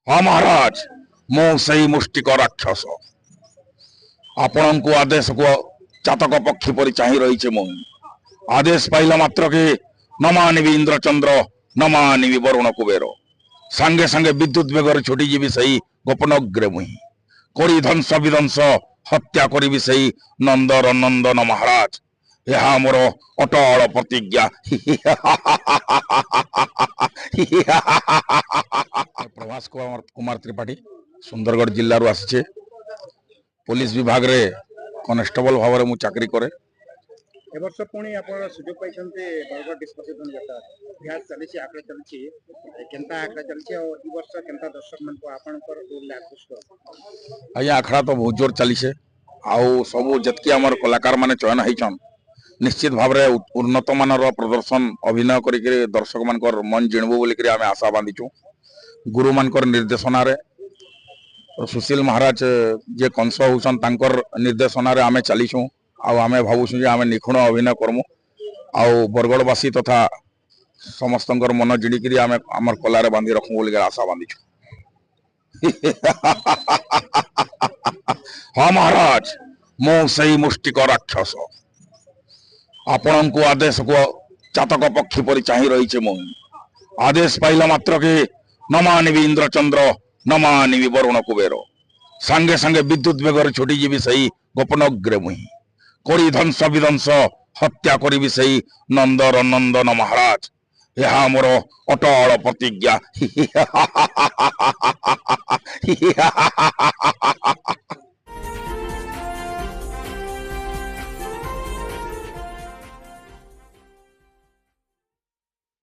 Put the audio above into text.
हाँ महाराज मो सही मुष्टिक राक्षस आपण को आदेश को चातक पक्षी पर चाही रही मु आदेश पाइला मात्र के न मानिबी इंद्रचंद्र न मानिबी वरुण कुबेर सांगे सांगे विद्युत बेगर छुटी जीवी सही गोपनग्रे मुहि करी ध्वंस विध्वंस हत्या करी सही नंदर नंदन महाराज यह मोर अटल प्रतिज्ञा प्रभास कुमार त्रिपाठी सुंदरगढ़ जिल्ला रू आसीचे पुलिस विभाग रे कनेस्टेबल भाव में चाकरी करे ए वर्ष पुणी आपण सुजोग पाइछन्ते बरगढ़ डिस्कशन जता अभ्यास चलिछि आकड़ा चलिछि केनता आकड़ा चलिछि और ई वर्ष केनता दर्शक मन को आपण पर रोल आकृष्ट आया आखड़ा तो बहुत जोर चली से आउ सब जतकी हमर कलाकार माने चयन होइछन निश्चित भाव रे उन्नत मानर प्रदर्शन अभिनय करिके दर्शक मानकर मन जिणबो बोली करी आमे आशा बांधिछु गुरु मानकर निर्देशना रे सुशील महाराज जे कंस होउछन तांकर निर्देशना रे आमे चलीछु आउ आमे भाबुछु जे आमे निखुण अभिनय करमु आउ बरगड़वासी तथा समस्तंकर मन जिणी करी आमे हमर कला रे बांधी रखमु बोली आशा बांधिछु हाँ महाराज मो सही मुष्टिक राक्षस आपण को आदेश को चातक पक्षी पर चाही रही मु आदेश पाइला मात्र के न मानिबी इंद्रचंद्र न मानिबी वरुण कुबेर सांगे सांगे विद्युत बेगर छुटी जीवी सही गोपनग्रे मुहि करी ध्वंस विध्वंस हत्या करी सही नंदर नंदन महाराज यह मोर अटल प्रतिज्ञा